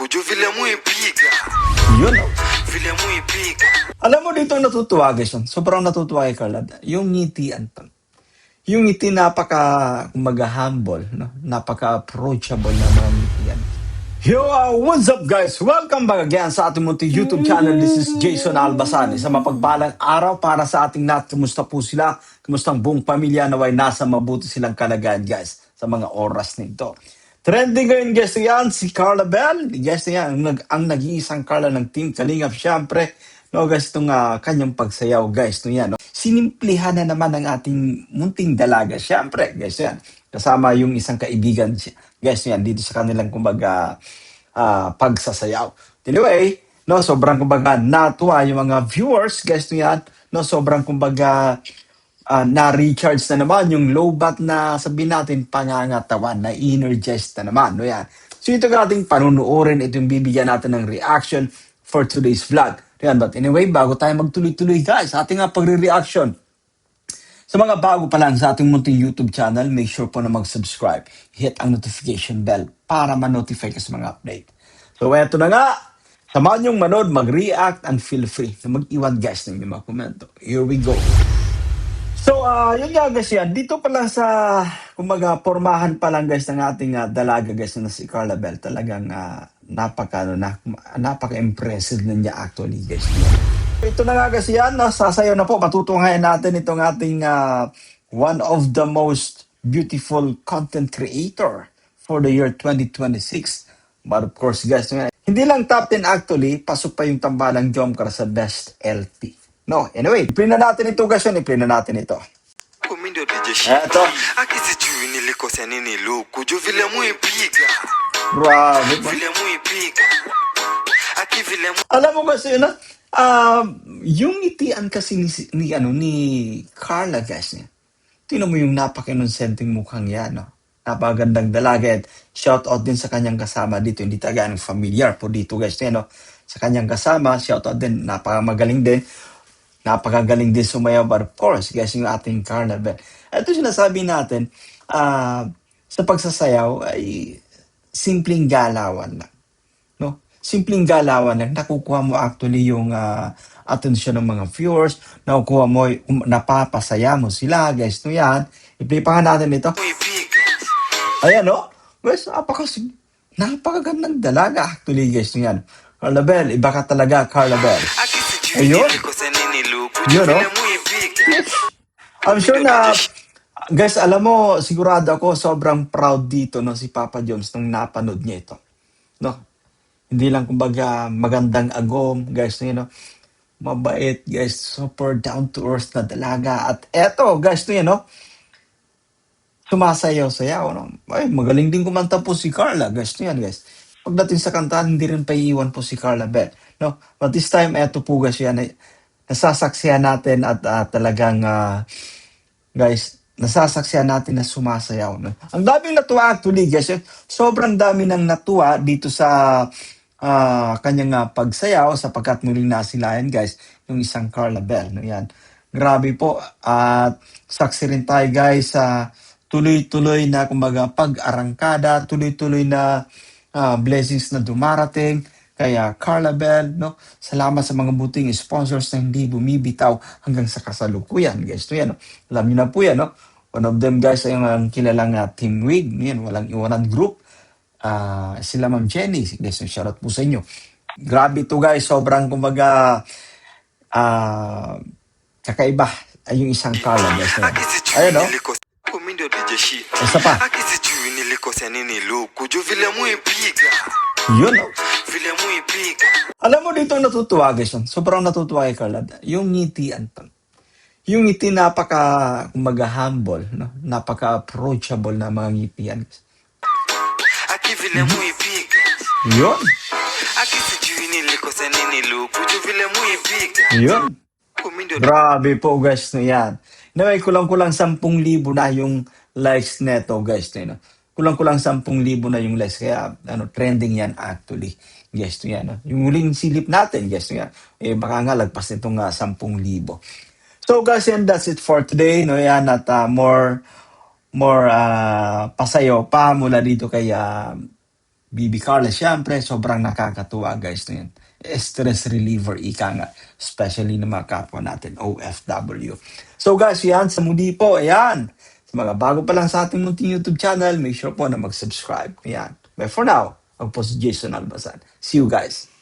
louco, vile muipiga. Yun, oh. Vile muipiga. Alam mo dito natutuwa guys, yun. Sobrang natutuwa kay Carla. Yung ngiti, Anton. Yung ngiti kumbaga humble, no? Napaka-approachable na mga ngiti yan. Yo, what's up guys? Welcome back again sa ating munting YouTube channel. This is Jason Albasani. Sa mapagpalang araw para sa ating lahat. Kumusta po sila? Kumusta ang buong pamilya? Naway nasa mabuti silang kalagayan guys sa mga oras na ito. Trending ngayon guys yan, si Carla Bell. Guys yan, ang nag-iisang Carla ng Team Kalingap. Siyempre, no guys, itong kanyang pagsayaw guys. No, yan, no? Sinimplihan na naman ang ating munting dalaga. Siyempre, guys yan. Kasama yung isang kaibigan, guys yan, dito sa kanilang kumbaga pagsasayaw. Anyway, no, sobrang kumbaga natuwa yung mga viewers, guys no yan. No, sobrang kumbaga na-recharge na naman yung low-bat na sabihin natin pangangatawan, na energized na naman. No, yan. So ito ating panunuorin, ito yung bibigyan natin ng reaction for today's vlog. Yan, but anyway, bago tayo magtuloy-tuloy guys, ating pagre-reaction. Sa mga bago pa lang sa ating munting YouTube channel, make sure po na mag-subscribe. Hit ang notification bell para ma-notify ka sa mga update. So eto na nga, samahan yung manood, mag-react, and feel free na mag-iwan guys ng mga komento. Here we go. So, yun nga guys yan. Dito pa lang sa, kumbaga, pormahan pa lang guys ng ating dalaga guys na si Carla Bell. Talagang napaka-impressive na niya actually guys. Ito na nga guys yan. Sasayaw na po. Matutunghayan natin itong ating one of the most beautiful content creator for the year 2026. But of course guys, hindi lang top 10 actually, pasok pa yung tambalang Jomcar sa Best LP. No, anyway, i-play na natin ito guys yun. I-play na natin ito. Kumindo DJ Eto. Akisijui nilikosea nini louco, vile muipiga. Grabe pa. Vile muipiga. Aki vile Alam mo kasi yun yung ngitian kasi ni Carla guys niya. Tingnan mo yung napaka-innocenteng mukhang yan, no? Napakagandang dalaga. At shout out din sa kanyang kasama dito. Hindi taga familiar po dito guys niya, no? Sa kanyang kasama, shout out din. Napakamagaling din. Napakagaling din sumayaw. But of course, guys, yung ating Carla Bell. Ito sinasabi natin, sa pagsasayaw ay simpleng galawan lang. No? Simpleng galawan lang. Nakukuha mo actually yung atensyon ng mga viewers. Nakukuha mo, napapasaya mo sila, guys. No yan. I-play pa nga natin ito. muipiga. Ayan, no? Guys, napakagandang dalaga actually, guys. No yan. Carla Bell, iba ka talaga, Carla Bell. Akisijui Ayun. nilikosea nini louco, Yun, no? vile muipiga. I'm sure na, guys, alam mo, sigurado ako, sobrang proud dito no, si Papa Jones nung napanood niya ito. No? Hindi lang kumbaga magandang agom, guys, you know, mabait, guys, super down-to-earth na dalaga. At eto, guys, no, sumasayaw-sayaw. No? Ay, magaling din kumanta po si Carla, guys, yan, guys. Pagdating sa kantahan, hindi rin pa iiwan po si Carla Bell. No? But this time, eto po, guys, yan, nasasaksihan natin at talagang, guys, nasasaksihan natin na sumasayaw. No? Ang daming natuwa actually, guys. Sobrang dami nang natuwa dito sa kanyang pagsayaw sapagkat muling nasilayan, guys, yung isang Carla Bell. No? Yan. Grabe po. At saksi rin tayo, guys, sa tuloy-tuloy na kumbaga pag-arangkada, tuloy-tuloy na blessings na dumarating. Kaya Carla Bell, no? Salamat sa mga buting sponsors na hindi bumibitaw hanggang sa kasalukuyan, guys. No, yan, no? Alam niyo na po yan, no? One of them, guys, ay ang kilalang Team Wig. Yan, walang iwanan group. Sila Ma'am Jenny. Guys, shoutout po sa inyo. Grabe to guys. Sobrang, kumbaga, kakaiba ay yung isang Carla, guys. No? Ayun, no? Kumindo DJ Isa pa. Akisijui nilikosea nini louco, vile muipiga. Yun, no? Vile muipiga. Alam mo dito natutuwa guys, sobrang natutuwa kay Carla. Yung ngiti, Anton. Yung ngiti kumbaga humble, no? Napaka-approachable na mga ngiti yan. Aki vile muipiga. Yun. Akisijui nilikosea nini louco, vile muipiga. Yun. Kumindo Grabe po guys no yan. Anyway, kulang-kulang 10,000 na yung likes neto guys. No? Kulang-kulang 10,000 na yung likes. Kaya trending yan actually. Guys no yan. No? Yung huling silip natin guys no yan. Baka nga lagpas nitong 10,000. So guys, and that's it for today. No yan at more pasayo pa mula dito kay BB Carla, syempre, sobrang nakakatuwa guys na yun. Stress reliever, ika nga. Especially ng mga kapwa natin, OFW. So guys, yan, sa muli po, ayan. Sa mga bago pa lang sa ating munting YouTube channel, make sure po na mag-subscribe. Ayan. But for now, ako po si Jason Albasan. See you guys.